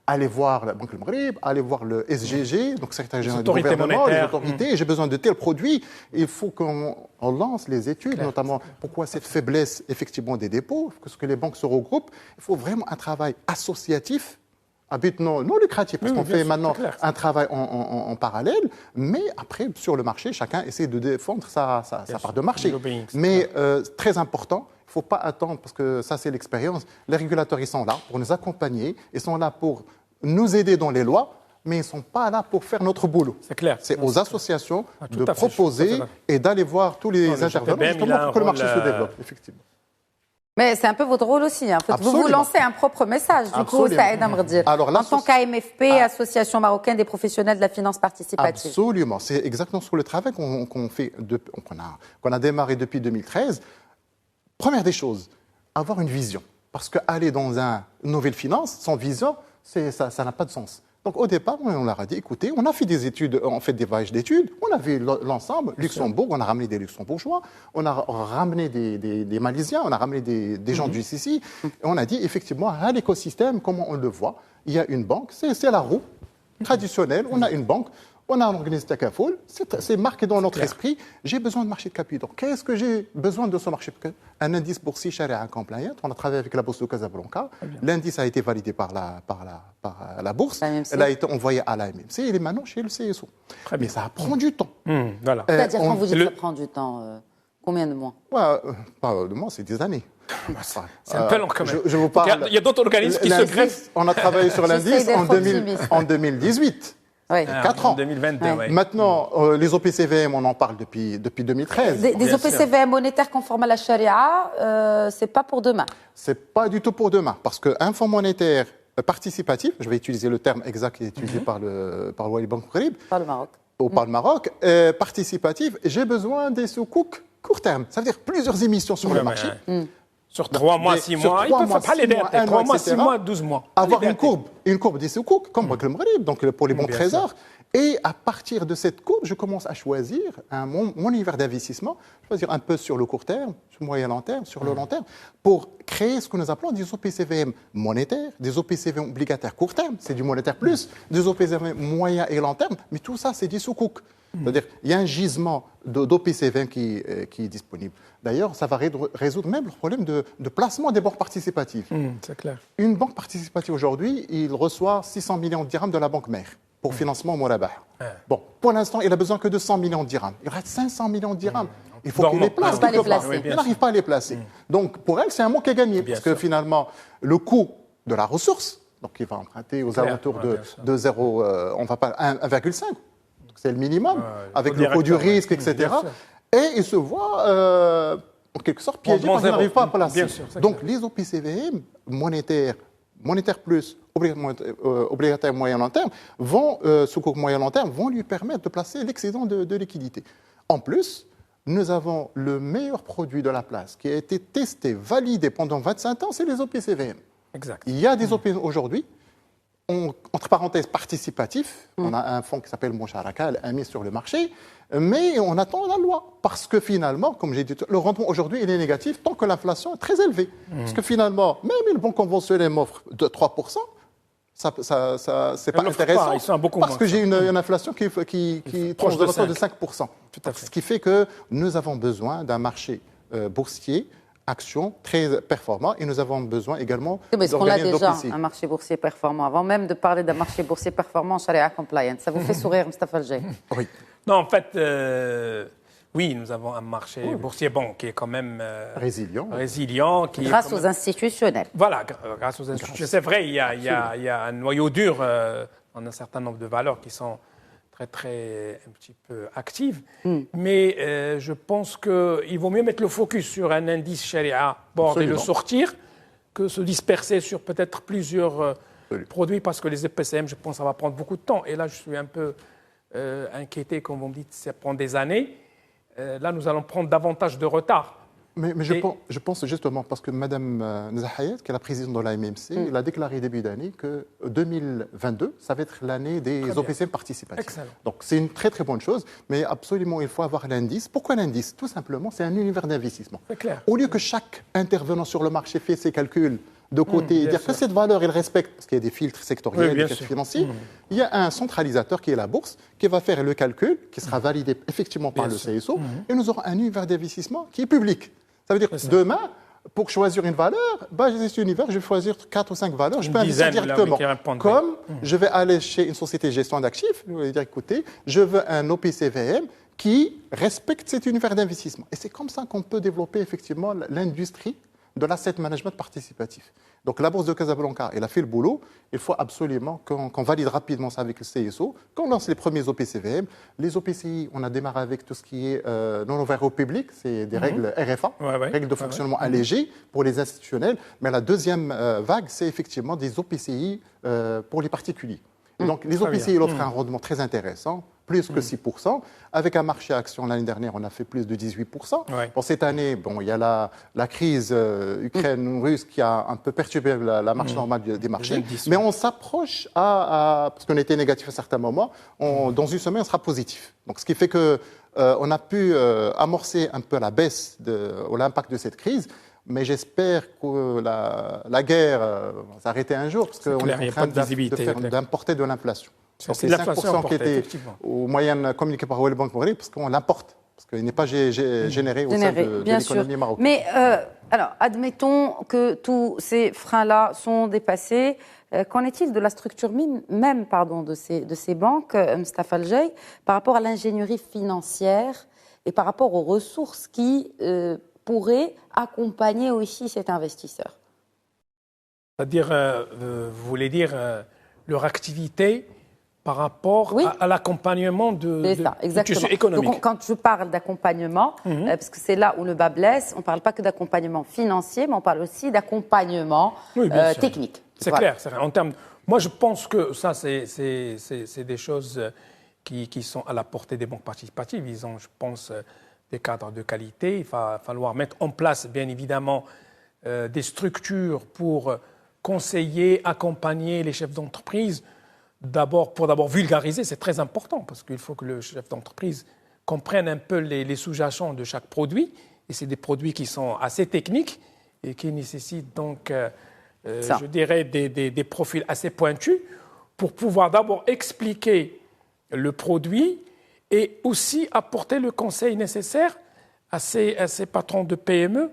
aller voir la Banque du Maghreb, aller voir le SGG, donc secrétaire général du gouvernement, les autorités. J'ai besoin de tels produits. Il faut qu'on lance les études, notamment pourquoi cette faiblesse effectivement des dépôts, parce que les banques se regroupent. Il faut vraiment un travail associatif. À but non lucratif, parce qu'on fait maintenant un travail en parallèle, mais après, sur le marché, chacun essaie de défendre sa part de marché. Mais très important, il ne faut pas attendre, parce que ça, c'est l'expérience. Les régulateurs, ils sont là pour nous accompagner, ils sont là pour nous aider dans les lois, mais ils ne sont pas là pour faire notre boulot. C'est clair. C'est aux associations de proposer et d'aller voir tous les intervenants, justement, pour que le marché se développe, effectivement. Mais c'est un peu votre rôle aussi. Hein. Vous lancez un propre message, du coup, ça aide à me dire. Alors, en tant qu'AMFP, Association marocaine des professionnels de la finance participative. Absolument. C'est exactement sur le travail qu'on fait, qu'on a démarré depuis 2013. Première des choses, avoir une vision. Parce qu'aller dans une nouvelle finance, sans vision, ça n'a pas de sens. Donc au départ, on leur a dit, écoutez, on a fait des études, on fait des voyages d'études, on a vu l'ensemble, Luxembourg, on a ramené des Luxembourgeois, on a ramené des Malaisiens, on a ramené des gens du Sissi, et on a dit effectivement, à l'écosystème, comment on le voit, il y a une banque, c'est la roue traditionnelle, on a une banque, on a un organisme Takaful, c'est marqué dans notre esprit, j'ai besoin de marché de capitaux. Qu'est-ce que j'ai besoin de ce marché de capitaux? Un indice boursier Sharia compliant, on a travaillé avec la Bourse de Casablanca, l'indice a été validé par la Bourse, elle a été envoyée à l'AMMC, il est maintenant chez le CSO. Mais ça prend du temps. Voilà. C'est-à-dire quand vous dites que ça prend du temps, combien de mois? Pas de mois, c'est des années. C'est un peu long quand même. Je vous parle. Il y a d'autres organismes qui se greffent. On a travaillé sur l'indice en 2018. Oui. 4 ans. En 2022, oui. Maintenant, les OPCVM, on en parle depuis 2013. Des OPCVM monétaires conformes à la charia, c'est pas pour demain. C'est pas du tout pour demain, parce qu'un fonds monétaire participatif, je vais utiliser le terme exact qui est utilisé par le Wali Bank Maghreb, par le Maroc. Par le Maroc, participatif, j'ai besoin des sous-coups court terme. Ça veut dire plusieurs émissions sur le marché. Sur 3 mois, 6 mois, ils peuvent pas les dater. 3 mois, 6 mois, 12 mois. Avoir une courbe des sous-coups, comme le Maghreb, donc pour les bons trésors. Et à partir de cette courbe, je commence à choisir mon univers d'investissement, choisir un peu sur le court terme, sur le moyen long terme, sur le long terme, pour créer ce que nous appelons des OPCVM monétaires, des OPCVM obligataires court terme, c'est du monétaire plus, des OPCVM moyen et long terme, mais tout ça, c'est des sous-coups. C'est-à-dire il y a un gisement d'OPCVM qui est disponible. D'ailleurs, ça va résoudre même le problème de placement des banques participatives. C'est clair. Une banque participative aujourd'hui, il reçoit 600 millions de dirhams de la banque mère pour financement Morabah. Bon, pour l'instant, il n'a besoin que de 100 millions de dirhams. Il reste 500 millions de dirhams. Il faut qu'il les place. Il n'arrive pas à les placer. Donc, pour elle, c'est un manque à gagner. Parce que finalement, le coût de la ressource, donc il va emprunter aux alentours de 0, on va pas 1,5. C'est le minimum, avec le coût du risque, etc. Et il se voit, en quelque sorte, piégé parce qu'il n'arrive pas à placer. Donc, les OPCVM monétaires plus, obligataire moyen long terme, sous-cours moyen long terme, vont lui permettre de placer l'excédent de liquidité. En plus, nous avons le meilleur produit de la place qui a été testé, validé pendant 25 ans, c'est les OPCVM. Exact. Il y a des OPCVM aujourd'hui, entre parenthèses participatifs, on a un fonds qui s'appelle Moucharaka, elle a mis sur le marché, mais on attend la loi. Parce que finalement, comme j'ai dit, le rendement aujourd'hui il est négatif tant que l'inflation est très élevée. Parce que finalement, même une banque conventionnelle m'offre de 3%, c'est pas intéressant. Ils sont beaucoup parce moins, que j'ai une inflation qui tourne de 5%. Ce qui fait que nous avons besoin d'un marché boursier actions très performants et nous avons besoin également mais est-ce qu'on a déjà d'OPCI. un marché boursier performant? Avant même de parler d'un marché boursier performant, Sharia compliant, ça vous fait sourire, Mustafa Al-Jay? Oui. Non, en fait, oui, nous avons un marché boursier qui est quand même résilient. Grâce aux institutionnels. Voilà, grâce aux institutionnels. C'est vrai, il y a un noyau dur dans un certain nombre de valeurs qui sont un petit peu actives. Mais je pense qu'il vaut mieux mettre le focus sur un indice Sharia board et le sortir que se disperser sur peut-être plusieurs produits parce que les EPCM, je pense que ça va prendre beaucoup de temps. Et là, je suis un peu inquiété, comme vous me dites, ça prend des années. Là, nous allons prendre davantage de retard. Mais je pense justement, parce que Mme Nezha Hayat, qui est la présidente de la MMC, elle a déclaré début d'année que 2022, ça va être l'année des OPCM participatifs. Excellent. Donc c'est une très très bonne chose, mais absolument il faut avoir l'indice. Pourquoi l'indice? Tout simplement, c'est un univers d'investissement. C'est clair. Au lieu que chaque intervenant sur le marché fait ses calculs de côté et dire que cette valeur, il respecte, parce qu'il y a des filtres sectoriels, des filtres financiers, il y a un centralisateur qui est la bourse, qui va faire le calcul, qui sera validé effectivement par le CSO, et nous aurons un univers d'investissement qui est public. Ça veut dire que demain, pour choisir une valeur, j'ai cet univers, je vais choisir 4 ou 5 valeurs, je peux investir directement. Comme je vais aller chez une société de gestion d'actifs, je vais dire, écoutez, je veux un OPCVM qui respecte cet univers d'investissement. Et c'est comme ça qu'on peut développer effectivement l'industrie de l'asset management participatif. Donc la Bourse de Casablanca, elle a fait le boulot. Il faut absolument qu'on valide rapidement ça avec le CSO, qu'on lance les premiers OPCVM. Les OPCI, on a démarré avec tout ce qui est non ouvert au public, c'est des règles RFA, règles de fonctionnement allégées pour les institutionnels. Mais la deuxième vague, c'est effectivement des OPCI pour les particuliers. Et donc les OPCI, ils offrent un rendement très intéressant, plus que 6%. Avec un marché action, l'année dernière, on a fait plus de 18%. Pour cette année, il y a la crise Ukraine-Russe qui a un peu perturbé la marche normale des marchés. Mais on s'approche parce qu'on était négatif à certains moments, dans une semaine, on sera positif. Donc, ce qui fait qu'on a pu amorcer un peu la baisse ou l'impact de cette crise. Mais j'espère que la guerre va s'arrêter un jour, parce qu'on est en train d'importer de l'inflation. Donc c'est 5% qui était aux moyennes communiquées par World Bank Maghreb, parce qu'on l'importe, parce qu'il n'est pas généré au sein de l'économie marocaine. Mais alors, admettons que tous ces freins-là sont dépassés. Qu'en est-il de la structure même de ces banques, Mustafa Al-Jay, par rapport à l'ingénierie financière et par rapport aux ressources qui pourraient accompagner aussi cet investisseur? C'est-à-dire, vous voulez dire leur activité par rapport à l'accompagnement du tissu économique. Donc, quand je parle d'accompagnement, parce que c'est là où le bas blesse, on ne parle pas que d'accompagnement financier, mais on parle aussi d'accompagnement technique. C'est clair. En termes, moi, je pense que ça, c'est des choses qui sont à la portée des banques participatives. Ils ont, je pense, des cadres de qualité. Il va falloir mettre en place, bien évidemment, des structures pour conseiller, accompagner les chefs d'entreprise. Pour d'abord vulgariser, c'est très important, parce qu'il faut que le chef d'entreprise comprenne un peu les sous-jacents de chaque produit. Et c'est des produits qui sont assez techniques et qui nécessitent donc, je dirais, des profils assez pointus pour pouvoir d'abord expliquer le produit et aussi apporter le conseil nécessaire à ces patrons de PME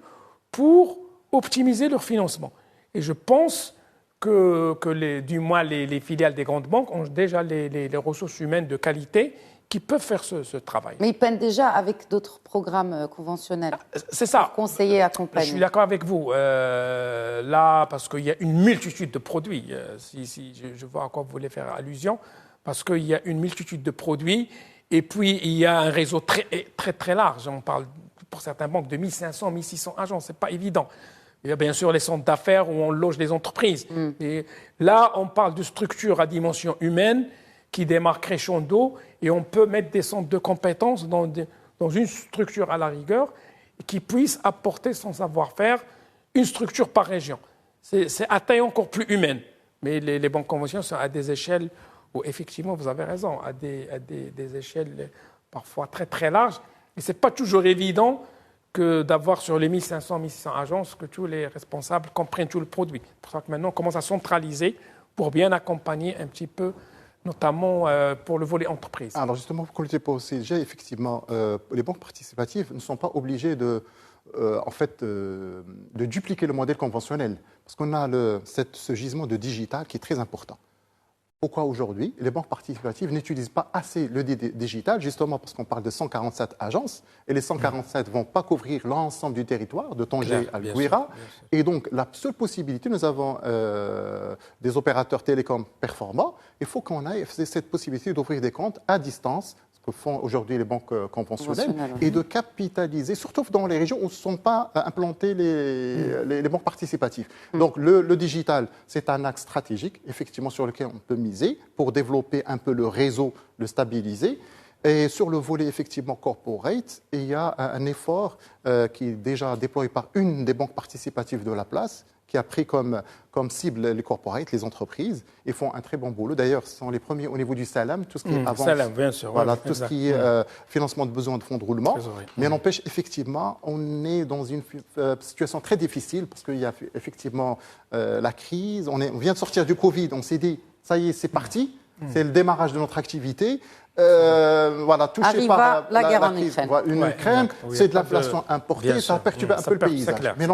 pour optimiser leur financement. Et je pense que du moins les filiales des grandes banques ont déjà les ressources humaines de qualité qui peuvent faire ce travail. Mais ils peinent déjà avec d'autres programmes conventionnels. C'est ça. Pour conseiller, accompagner. Je suis d'accord avec vous. Là, parce qu'il y a une multitude de produits, je vois à quoi vous voulez faire allusion, parce qu'il y a une multitude de produits, et puis il y a un réseau très, très, très large. On parle pour certaines banques de 1500, 1600 agents, ce n'est pas évident. Il y a bien sûr les centres d'affaires où on loge les entreprises. Et là, on parle de structures à dimension humaine qui démarrent crescendo et on peut mettre des centres de compétences dans une structure à la rigueur qui puisse apporter son savoir-faire, une structure par région. C'est à taille encore plus humaine. Mais les banques conventionnelles sont à des échelles où, effectivement, vous avez raison, à des échelles parfois très, très larges. Et ce n'est pas toujours évident que d'avoir sur les 1500, 1600 agences que tous les responsables comprennent tout le produit. C'est pour ça que maintenant, on commence à centraliser pour bien accompagner un petit peu notamment pour le volet entreprise. Alors justement, pour compléter pour le CSG, effectivement, les banques participatives ne sont pas obligées de dupliquer le modèle conventionnel, parce qu'on a ce gisement de digital qui est très important. Pourquoi aujourd'hui les banques participatives n'utilisent pas assez le digital, justement parce qu'on parle de 147 agences, et les 147 ne vont pas couvrir l'ensemble du territoire, de Tanger à Gouira. Et donc, la seule possibilité, nous avons des opérateurs télécoms performants, il faut qu'on ait cette possibilité d'ouvrir des comptes à distance, que font aujourd'hui les banques conventionnelles, et de capitaliser, surtout dans les régions où ne sont pas implantées les banques participatives. Donc le digital, c'est un axe stratégique, effectivement, sur lequel on peut miser pour développer un peu le réseau, le stabiliser. Et sur le volet, effectivement, corporate, il y a un effort qui est déjà déployé par une des banques participatives de la place, qui a pris comme cible les corporates, les entreprises, et font un très bon boulot. D'ailleurs, ce sont les premiers au niveau du Salam, tout ce qui est avance, bien sûr, voilà, tout ce qui est financement de besoins de fonds de roulement. Mais n'empêche, effectivement, on est dans une situation très difficile, parce qu'il y a effectivement la crise, on vient de sortir du Covid, on s'est dit, ça y est, c'est parti, c'est le démarrage de notre activité. Voilà, touché par la guerre en crise, Ukraine. Ukraine, c'est de l'inflation importée, ça a perturbé un peu le paysage. Mais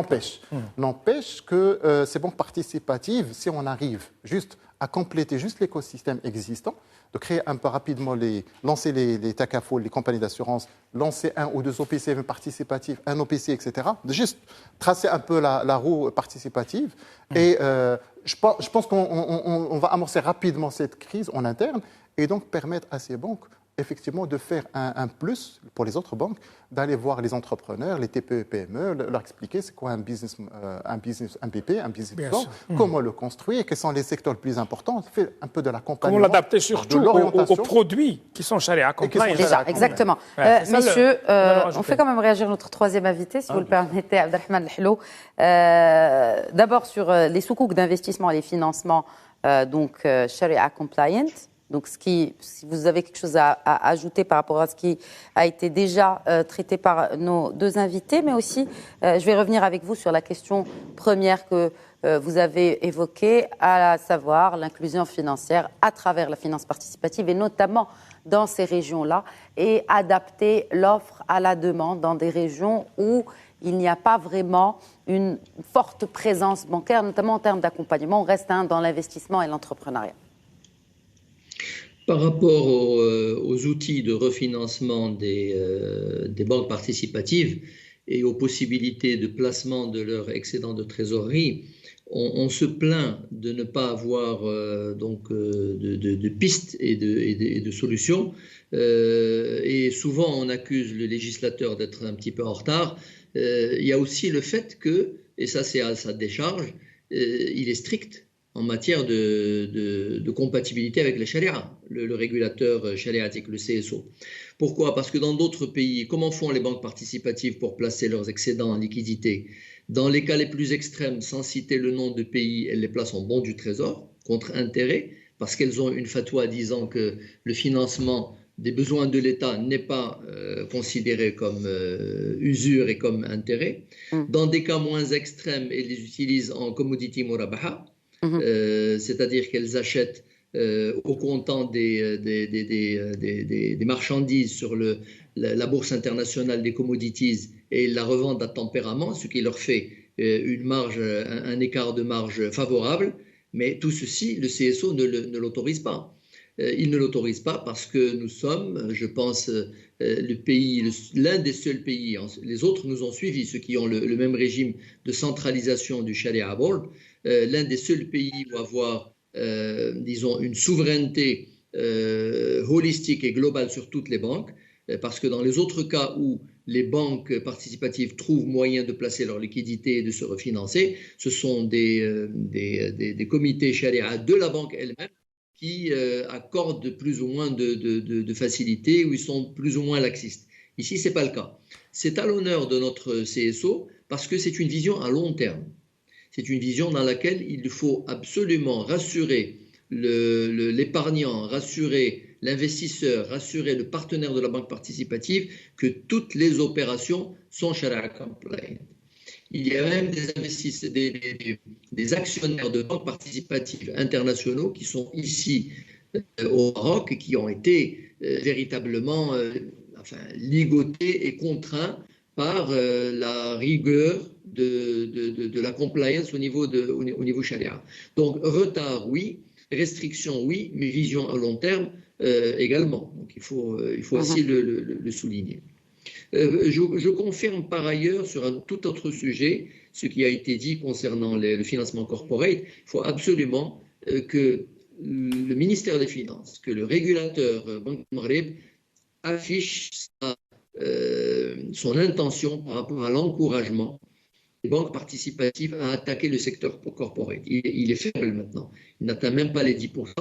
n'empêche que ces banques participatives, si on arrive juste à compléter juste l'écosystème existant, de créer un peu rapidement, lancer les TACAFO, les compagnies d'assurance, lancer un ou deux OPC participatifs, un OPC, etc. De juste tracer un peu la roue participative. Et je pense qu'on va amorcer rapidement cette crise en interne et donc permettre à ces banques effectivement de faire un plus pour les autres banques, d'aller voir les entrepreneurs, les TPE, PME, leur expliquer c'est quoi un business BP, un business plan, comment le construire, quels sont les secteurs les plus importants, faire un peu de l'accompagnement. Comment l'adapter surtout aux produits qui sont charia compliant. Déjà, exactement. Messieurs, on fait quand même réagir notre troisième invité, si vous le permettez, Abdelrahman Lhello. D'abord sur les soukouks d'investissement et les financements, donc sharia compliant. Donc, si vous avez quelque chose à ajouter par rapport à ce qui a été déjà traité par nos deux invités, mais aussi, je vais revenir avec vous sur la question première que vous avez évoquée, à savoir l'inclusion financière à travers la finance participative et notamment dans ces régions-là, et adapter l'offre à la demande dans des régions où il n'y a pas vraiment une forte présence bancaire, notamment en termes d'accompagnement. On reste dans l'investissement et l'entrepreneuriat. Par rapport aux outils de refinancement des banques participatives et aux possibilités de placement de leur excédent de trésorerie, on se plaint de ne pas avoir de pistes et de solutions. Et souvent, on accuse le législateur d'être un petit peu en retard. Il y a aussi le fait que, et ça c'est à sa décharge, il est strict en matière de compatibilité avec la charia, le régulateur chariatique, le CSO. Pourquoi ? Parce que dans d'autres pays, comment font les banques participatives pour placer leurs excédents en liquidité ? Dans les cas les plus extrêmes, sans citer le nom de pays, elles les placent en bons du trésor, contre intérêt, parce qu'elles ont une fatwa disant que le financement des besoins de l'État n'est pas considéré comme usure et comme intérêt. Dans des cas moins extrêmes, elles les utilisent en commodity murabaha, c'est-à-dire qu'elles achètent au comptant des marchandises sur la bourse internationale des commodities et la revendent à tempérament, ce qui leur fait un écart de marge favorable. Mais tout ceci, le CSO ne l'autorise pas. Il ne l'autorise pas parce que nous sommes, je pense, l'un des seuls pays, les autres nous ont suivis, ceux qui ont le même régime de centralisation du Sharia Board, l'un des seuls pays où avoir, disons, une souveraineté holistique et globale sur toutes les banques, parce que dans les autres cas où les banques participatives trouvent moyen de placer leur liquidité et de se refinancer, ce sont des comités Sharia de la banque elle-même qui accordent plus ou moins de facilité, ou ils sont plus ou moins laxistes. Ici, ce n'est pas le cas. C'est à l'honneur de notre CSO parce que c'est une vision à long terme. C'est une vision dans laquelle il faut absolument rassurer l'épargnant, rassurer l'investisseur, rassurer le partenaire de la banque participative que toutes les opérations sont Sharia compliant. Il y a même des actionnaires de banques participatives internationaux qui sont ici au Maroc et qui ont été véritablement ligotés et contraints par la rigueur de la compliance au niveau charia. Donc retard, oui, restriction, oui, mais vision à long terme également. Donc il faut aussi le souligner. Je confirme par ailleurs sur un tout autre sujet ce qui a été dit concernant le financement corporate. Il faut absolument que le ministère des Finances, que le régulateur Banque Maghreb affiche son intention par rapport à l'encouragement des banques participatives à attaquer le secteur corporate. Il est faible maintenant. Il n'atteint même pas les 10%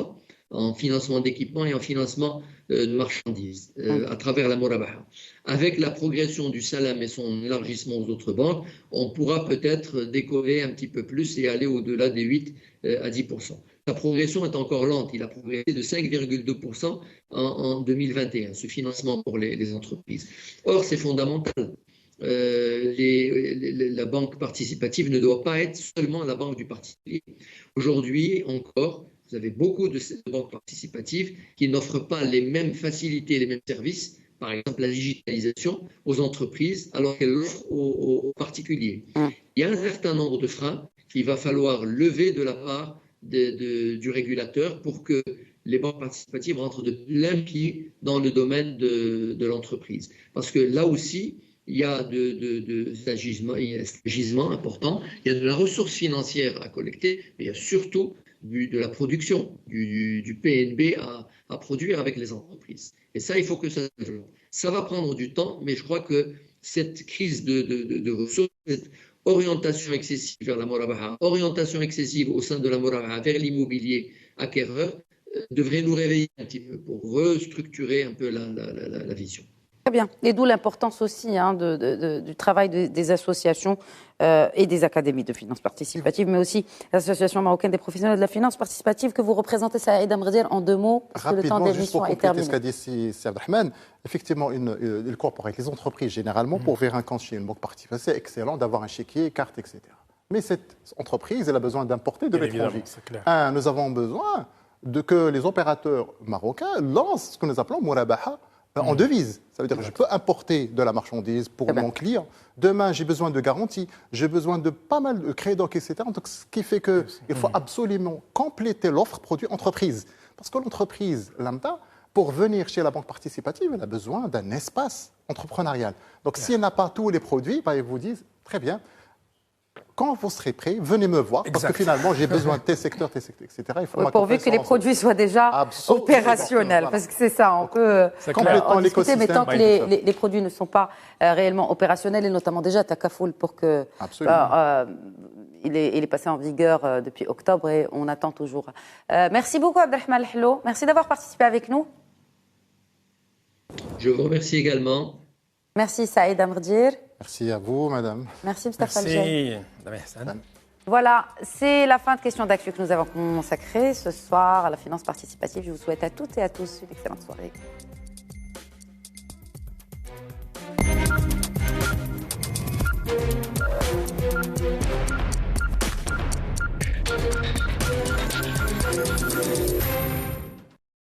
en financement d'équipement et en financement de marchandises à travers la Morabaha. Avec la progression du Salam et son élargissement aux autres banques, on pourra peut-être décoller un petit peu plus et aller au-delà des 8 à 10%. Sa progression est encore lente. Il a progressé de 5,2% en 2021, ce financement pour les entreprises. Or, c'est fondamental. La banque participative ne doit pas être seulement la banque du particulier. Aujourd'hui encore, vous avez beaucoup de banques participatives qui n'offrent pas les mêmes facilités, les mêmes services, par exemple la digitalisation, aux entreprises, alors qu'elles l'offrent aux particuliers. Il y a un certain nombre de freins qu'il va falloir lever de la part du régulateur pour que les banques participatives rentrent de plein pied dans le domaine de l'entreprise. Parce que là aussi, il y a un gisement important, il y a de la ressource financière à collecter, mais il y a surtout de la production, du PNB à produire avec les entreprises. Et ça, il faut que ça se développe. Ça va prendre du temps, mais je crois que cette crise de ressources, cette orientation excessive vers la Morabaha, orientation excessive au sein de la Morabaha vers l'immobilier acquéreur, devrait nous réveiller un petit peu pour restructurer un peu la vision. Très bien. Et d'où l'importance aussi du travail des associations et des académies de finances participatives, mais aussi l'Association marocaine des professionnels de la finance participative que vous représentez, Saïd Amrdir, en 2 mots, parce que le temps d'émission est terminé. Ce qu'a dit Saïd Abdelrahman, effectivement, le corporate, les entreprises, généralement, pour ouvrir un compte chez une banque participative, c'est excellent d'avoir un chéquier, carte, etc. Mais cette entreprise, elle a besoin d'importer de l'étranger. Nous avons besoin que les opérateurs marocains lancent ce que nous appelons Mourabaha en devise. Ça veut dire que je peux importer de la marchandise pour mon client. Demain, j'ai besoin de garanties, j'ai besoin de pas mal de crédits, etc. Donc, ce qui fait qu'il faut absolument compléter l'offre produit entreprise. Parce que l'entreprise lambda, pour venir chez la banque participative, elle a besoin d'un espace entrepreneurial. Donc, si elle n'a pas tous les produits, ils vous disent, très bien, quand vous serez prêt, venez me voir, parce que finalement, j'ai besoin de tes secteurs, etc. Il faut pourvu que les produits soient déjà opérationnels, parce que c'est ça, on peut en discuter, mais tant que les produits ne sont pas réellement opérationnels, et notamment déjà Takafoul, pour que il est passé en vigueur depuis octobre, et on attend toujours. Merci beaucoup, Abdelrahman Hello. Merci d'avoir participé avec nous. Je vous remercie également. Merci, Saïd Amrdir. Merci à vous, madame. Merci, Mustafa Merci. Voilà, c'est la fin de Questions d'actu que nous avons consacrée ce soir à la finance participative. Je vous souhaite à toutes et à tous une excellente soirée.